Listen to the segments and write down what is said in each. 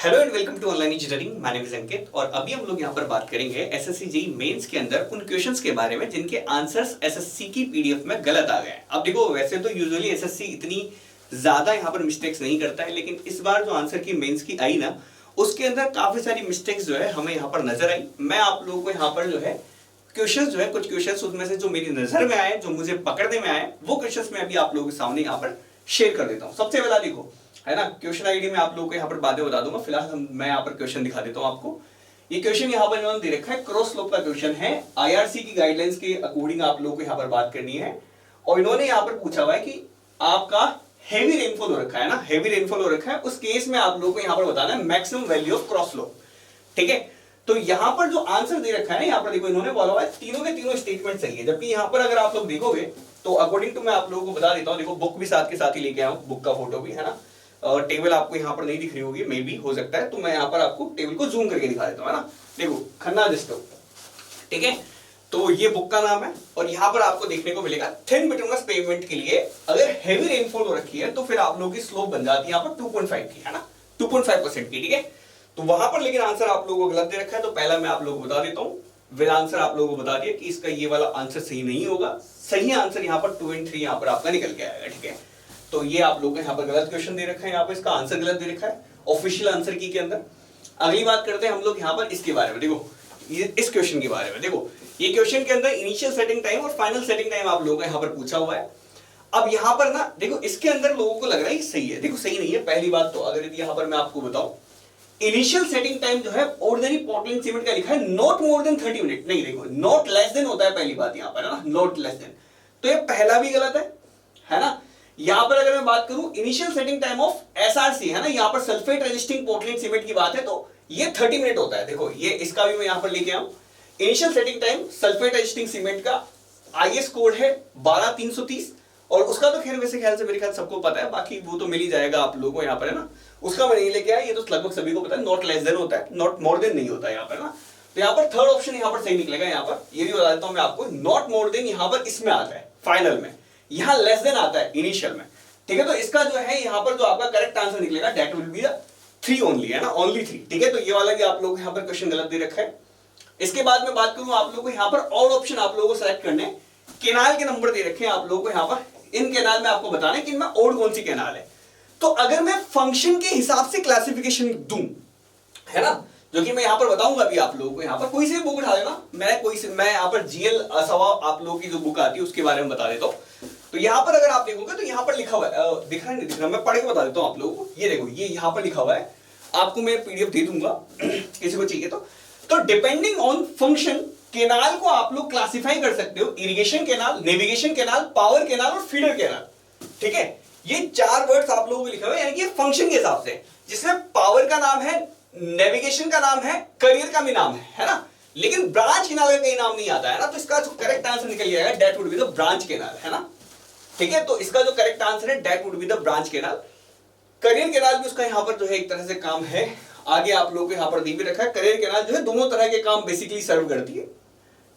Hello and welcome to online engineering. My name is Ankit और अभी हम लोग यहाँ पर बात करेंगे एसएससी जेईई मेंस के अंदर उन क्वेश्चंस के बारे में जिनके आंसर्स एसएससी की पीडीएफ में गलत आ गए। अब देखो, वैसे तो यूजुअली एसएससी इतनी ज्यादा यहाँ पर मिस्टेक्स नहीं करता है, लेकिन इस बार जो आंसर की मेंस की आई ना, उसके अंदर काफी सारी मिस्टेक्स जो है हमें यहाँ पर नजर आई। मैं आप लोगों को यहाँ पर जो है क्वेश्चंस जो है, कुछ क्वेश्चंस उसमें से जो मेरी नजर में आए, जो मुझे पकड़ने में आए, वो क्वेश्चंस मैं अभी आप लोगों के सामने यहाँ पर शेयर कर देता हूँ। सबसे पहला देखो, है ना, क्वेश्चन आईडी में आप लोगों को यहाँ पर बातें बता दूंगा। फिलहाल मैं यहाँ पर क्वेश्चन दिखा देता हूँ आपको। ये क्वेश्चन यहाँ पर इन्होंने दे रखा है, क्रॉस स्लोप का क्वेश्चन है। आईआरसी की गाइडलाइंस के अकॉर्डिंग आप लोगों को यहाँ पर बात करनी है। और इन्होंने यहाँ पर पूछा हुआ है कि आपका हेवी रेनफॉल हो रखा है ना, हेवी रेनफॉल हो रखा है, उस केस में आप लोगों को यहाँ पर बताना है maximum value of cross slope. ठीक है, तो यहाँ पर जो आंसर दे रखा है ना, यहाँ पर देखो इन्होंने बोला हुआ है तीनों के तीनों स्टेटमेंट सही है। जबकि यहाँ पर अगर आप लोग देखोगे तो अकॉर्डिंग टू मैं आप लोगों को बता देता हूँ। देखो, बुक भी साथ के साथ ही लेके आया हूँ, बुक का फोटो भी, है ना। और टेबल आपको यहाँ पर नहीं दिख रही होगी, मे भी हो सकता है, तो मैं यहाँ पर आपको टेबल को जूम करके दिखा देता हूँ, है ना। देखो, खन्ना डिस्टो, ठीक है, तो ये बुक का नाम है। और यहाँ पर आपको देखने को मिलेगा थिन बिटुमिनस पेवमेंट के लिए अगर हेवी रेनफॉल हो रखी है तो फिर आप लोगों की स्लोप बन जाती है यहाँ पर 2.5 की, है ना, 2.5% की। ठीक है, तो वहां पर लेकिन आंसर आप लोगों को गलत दे रखा है। तो पहला मैं आप लोगों को बता देता हूँ, विद आंसर आप लोगों को बता दिया कि इसका ये वाला आंसर सही नहीं होगा। सही आंसर यहाँ पर 2 and 3 यहाँ पर आपका निकल के आएगा। ठीक है, तो ये आप लोगों को यहाँ पर गलत क्वेश्चन दे रखा है, यहाँ पर इसका आंसर गलत दे रखा है ऑफिशियल आंसर की के अंदर। अगली बात करते हैं हम लोग यहाँ पर इसके बारे में। देखो, ये इस क्वेश्चन के बारे में देखो, ये क्वेश्चन के अंदर इनिशियल सेटिंग टाइम और फाइनल सेटिंग टाइम आप लोगों को यहाँ पर पूछा हुआ है। अब यहाँ पर ना देखो, इसके अंदर लोगों को लग रहा है सही है, देखो सही नहीं है। पहली बात तो अगर यहाँ पर मैं आपको बताऊं, इनिशियल सेटिंग टाइम जो है ऑर्डिनरी पोर्टलैंड सीमेंट का लिखा है नॉट मोर देन 30 मिनट, नहीं, देखो नॉट लेस देन होता है पहली बात यहाँ पर, है ना, नॉट लेस देन। तो ये पहला भी गलत है ना। यहाँ पर अगर मैं बात करूं initial setting time of SRC, है ना, यहाँ पर सल्फेट रेजिस्टिंग पोर्टलैंड सीमेंट की बात है, तो ये 30 मिनट होता है। देखो, ये इसका भी मैं यहाँ पर लेके आऊं, initial setting time sulphate resisting cement का आईएस कोड है 12330, और उसका तो खैर वैसे ख्याल से मेरे ख्याल सबको पता है, बाकी वो तो मिल ही जाएगा आप लोगों को यहाँ पर, है ना। उसका मैं नहीं लेके आया, ये तो लगभग सभी को पता है, नॉट लेस देन होता है, नॉट मोर देन नहीं होता है यहाँ पर ना। तो यहाँ पर थर्ड ऑप्शन यहाँ पर सही निकलेगा। यहाँ पर ये भी बता देता हूँ मैं आपको, नॉट मोर देन यहाँ पर इसमें आता है फाइनल में, यहाँ लेस देन आता है इनिशियल में। ठीक है, तो इसका जो है यहाँ पर जो आपका करेक्ट आंसर निकलेगा that will be the 3 only, है ना, ओनली 3। ठीक है, तो ये वाला भी आप लोग यहाँ पर क्वेश्चन गलत दे रखा है। इसके बाद में बात करूं आप लोगों को यहाँ पर और ऑप्शन आप लोगों को सेलेक्ट करने, केनाल के नंबर दे रखे हैं आप लोगों को यहाँ पर। इन केनाल में आपको बताना है कि इनमें और कौन सी केनाल है। तो अगर मैं फंक्शन के हिसाब से क्लासिफिकेशन दूं, है ना, जो कि मैं यहाँ पर बताऊंगा अभी आप लोगों को, यहाँ पर कोई सी बुक उठा लेना, मैं यहाँ पर जीएल असवा आप लोगों की जो बुक आती है उसके बारे में बता देता हूँ। तो यहाँ पर अगर आप देखोगे तो यहाँ पर लिखा हुआ है, दिख रहा है नहीं दिख रहा, मैं पढ़ के बता देता हूँ आप लोगों को। ये देखो, ये यहाँ पर लिखा हुआ है, आपको मैं पीडीएफ दे दूंगा किसी को चाहिए तो डिपेंडिंग ऑन फंक्शन केनाल को आप लोग क्लासिफाई कर सकते हो, irrigation canal, navigation canal, power canal और फीडर केनाल। ठीक है, ये 4 वर्ड्स आप लोगों को लिखा हुआ है, यानी कि फंक्शन के हिसाब से, जिसमें पावर का नाम है, नेविगेशन का नाम है, करियर का भी नाम है ना, लेकिन ब्रांच केनाल का कहीं नाम नहीं आता है ना। तो इसका जो करेक्ट आंसर निकल जाएगा that would be the branch canal, है ना। ठीक है, तो इसका जो करेक्ट आंसर है that would be the branch canal. Career canal भी उसका यहाँ पर जो है एक तरह से काम है, आगे आप लोगों को यहाँ पर दी भी रखा है। करियर केनाल जो है दोनों तरह के काम बेसिकली सर्व करती है।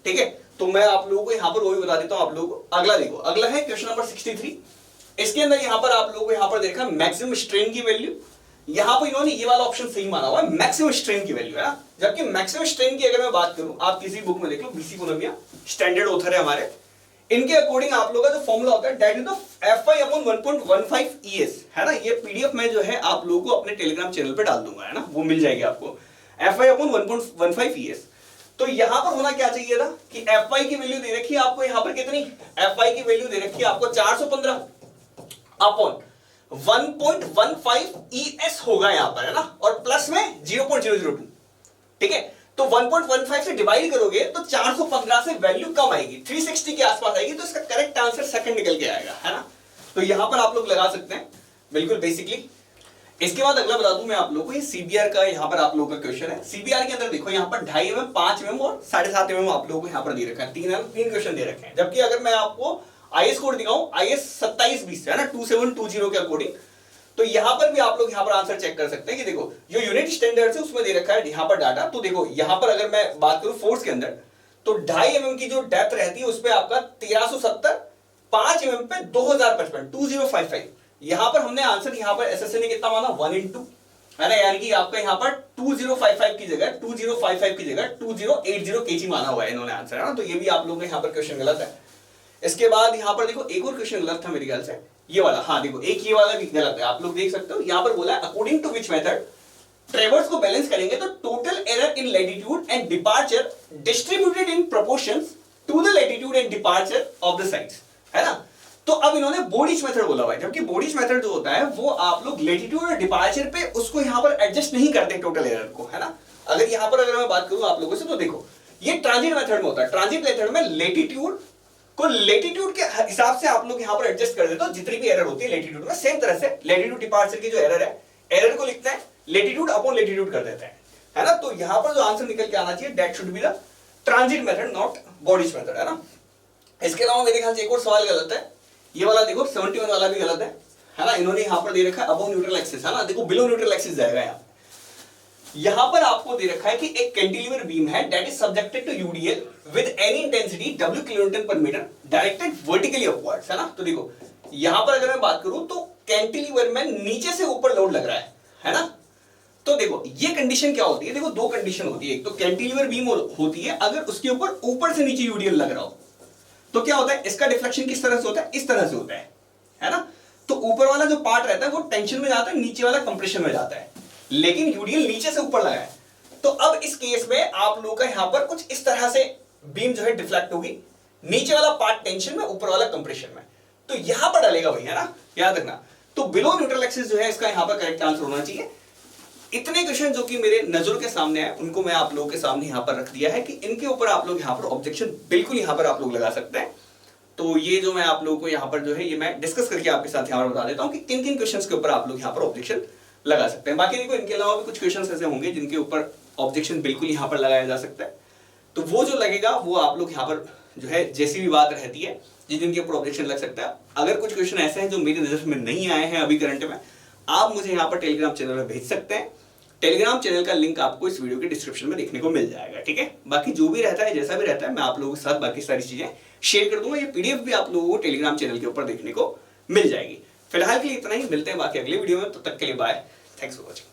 ठीक है, तो मैं आप लोगों को यहाँ पर वो भी बता देता हूँ आप लोगों को। अगला देखो, अगला है क्वेश्चन नंबर 63। इसके अंदर यहाँ पर आप लोगों को यहाँ पर देखा मैक्सिमम स्ट्रेन की वैल्यू, यहाँ पर इन्होंने ये वाला ऑप्शन सही माना हुआ है, मैक्सिमम स्ट्रेन की वैल्यू, है ना। जबकि मैक्सिमम स्ट्रेन की अगर मैं बात करूं, आप किसी बुक में देख लो, बीसी पूनमिया स्टैंडर्ड ऑथर है हमारे, इनके अकॉर्डिंग आप लोगों का जो फॉर्मूला होता है that is the FI/1.15 ES, है ना। ये पीडीएफ में जो है आप लोगों को अपने टेलीग्राम चैनल पे डाल दूंगा, है ना, वो मिल जाएगी आपको, FI/1.15 ES। तो यहां पर होना क्या चाहिए था कि FI की वैल्यू दे रखी है आपको यहाँ पर कितनी, FI की वैल्यू दे रखी है आपको 415 अपॉन 1.15 ES होगा यहाँ पर, है ना, और प्लस में 0.002। ठीक है, तो 1.15 से डिवाइड करोगे तो 415 से वैल्यू कम आएगी, 360 के आसपास आएगी, तो इसका करेक्ट आंसर सेकंड निकल के आएगा, है ना। तो यहां पर आप लोग लगा सकते हैं बिल्कुल बेसिकली। इसके बाद अगला बता दूं मैं आप लोगों को, ये सीबीआर का यहाँ पर आप लोगों का क्वेश्चन है। सीबीआर के अंदर देखो यहाँ पर 2.5 mm, 5 mm और 7.5 mm आप लोगों को यहाँ पर दे रखा है, 3 क्वेश्चन दे रखे हैं। जबकि अगर मैं आपको आईएस कोड दिखाऊं, आईएस 2720 है ना, 2720 के अकॉर्डिंग, तो यहां पर भी आप लोग यहां पर आंसर चेक कर सकते हैं कि देखो जो यूनिट स्टैंडर्ड है उसमें दे रखा है यहां पर डाटा। तो देखो यहां पर अगर मैं बात करूं फोर्स के अंदर, तो 2.5 mm की जो डेप्थ रहती है उस पर आपका 1370, 5 mm पे 2055, 2055। यहां पर हमने आंसर यहां पर एसएससी ने कितना माना, 1 into है ना, यानी कि आपका यहाँ पर 2055 की जगह 2080 kg माना हुआ है इन्होंने आंसर, है ना। तो ये भी आप लोगों का यहाँ पर क्वेश्चन गलत है। इसके बाद यहाँ पर देखो एक और क्वेश्चन गलत था मेरे ख्याल से, ये वाला, हाँ देखो एक ये वाला भी गलत है, आप लोग देख सकते हो। यहाँ पर बोला है according to which method traverse को बैलेंस करेंगे तो total error in latitude and departure distributed in proportions to the latitude and departure of the sides, है ना। तो अब इन्होंने बोडिच मेथड बोला हुआ है, जबकि बोडिच मेथड जो होता है वो आप लोग लैटिट्यूड और डिपार्चर पे उसको यहाँ पर एडजस्ट नहीं करते टोटल एरर को, है ना। अगर यहाँ पर अगर मैं बात करूँ आप लोगों से, तो देखो ये ट्रांजिट मेथड में होता है। ट्रांजिट मेथड में लैटिट्यूड को लैटिट्यूड के हिसाब से आप लोग यहाँ पर एडजस्ट कर देते हो, जितनी भी एरर होती है लैटिट्यूड में, सेम तरह से लैटिट्यूड डिपार्चर की जो एरर है, एरर को लिखते हैं लैटिट्यूड अपॉन लैटिट्यूड कर देते हैं, है ना। तो यहाँ पर जो आंसर निकल के आना चाहिए that should be the transit method, not Bowditch method, है ना। इसके अलावा मेरे ख्याल से एक और सवाल गलत है, ये वाला देखो 71 वाला भी गलत है ना। इन्होंने यहाँ पर दे रखा है अबव न्यूट्रल एक्सिस, है ना, देखो बिलो न्यूट्रल एक्सिस जाएगा यहाँ। यहां पर आपको दे रखा है कि एक कैंटिलीवर बीम है that is subjected to UDL with any intensity W kilonewton पर मीटर डायरेक्टेड वर्टिकली अपवर्ड्स, है ना। तो देखो यहां पर अगर मैं बात करूं तो कैंटिलीवर में नीचे से ऊपर लोड लग रहा है ना। तो देखो ये कंडीशन क्या होती है, देखो दो कंडीशन होती है, एक तो कैंटिलीवर बीम होती है अगर उसके ऊपर से नीचे यूडीएल लग रहा हो तो क्या होता है, इसका डिफ्लेक्शन किस तरह से होता है, इस तरह से होता है ना। तो ऊपर वाला जो पार्ट रहता है वो टेंशन में जाता है, नीचे वाला कंप्रेशन में जाता है, लेकिन यूडीएल नीचे से ऊपर लगा है। तो अब इस केस में आप लोगों का यहां पर कुछ इस तरह से बीम जो है डिफ्लेक्ट होगी, नीचे वाला पार्ट टेंशन में, ऊपर वाला कंप्रेशन में, तो यहां पर डालेगा वही, है ना, याद रखना। तो बिलो न्यूट्रल एक्सिस जो है इसका यहां पर करेक्ट आंसर होना चाहिए। इतने क्वेश्चन जो कि मेरे नजरों के सामने आए उनको मैं आप लोगों के सामने यहां पर रख दिया है कि इनके ऊपर आप लोग यहां पर ऑब्जेक्शन बिल्कुल यहां पर आप लोग लगा सकते हैं। तो ये जो मैं आप लोगों को यहां पर जो है ये मैं डिस्कस करके आपके साथ यहां पर बता देता हूं कि किन किन क्वेश्चंस के ऊपर आप लोग यहां पर ऑब्जेक्शन लगा सकते हैं। बाकी देखो इनके अलावा भी कुछ क्वेश्चंस ऐसे होंगे जिनके ऊपर ऑब्जेक्शन बिल्कुल यहां पर लगाया जा सकता है, तो वो जो लगेगा वो आप लोग यहां पर जो है जैसी भी बात रहती है जिनके ऊपर ऑब्जेक्शन लग सकता है। अगर कुछ क्वेश्चन ऐसे हैं जो मेरी नजर में नहीं आए हैं अभी करंट में, आप मुझे यहाँ पर टेलीग्राम चैनल में भेज सकते हैं। टेलीग्राम चैनल का लिंक आपको इस वीडियो के डिस्क्रिप्शन में देखने को मिल जाएगा, ठीक है। बाकी जो भी रहता है जैसा भी रहता है मैं आप लोगों के साथ बाकी सारी चीजें शेयर कर दूंगा। ये पीडीएफ भी आप लोगों को टेलीग्राम चैनल के ऊपर देखने को मिल जाएगी। फिलहाल के लिए इतना ही, मिलते हैं बाकी अगले वीडियो में, तब तक के लिए बाय, थैंक्स फॉर वॉचिंग।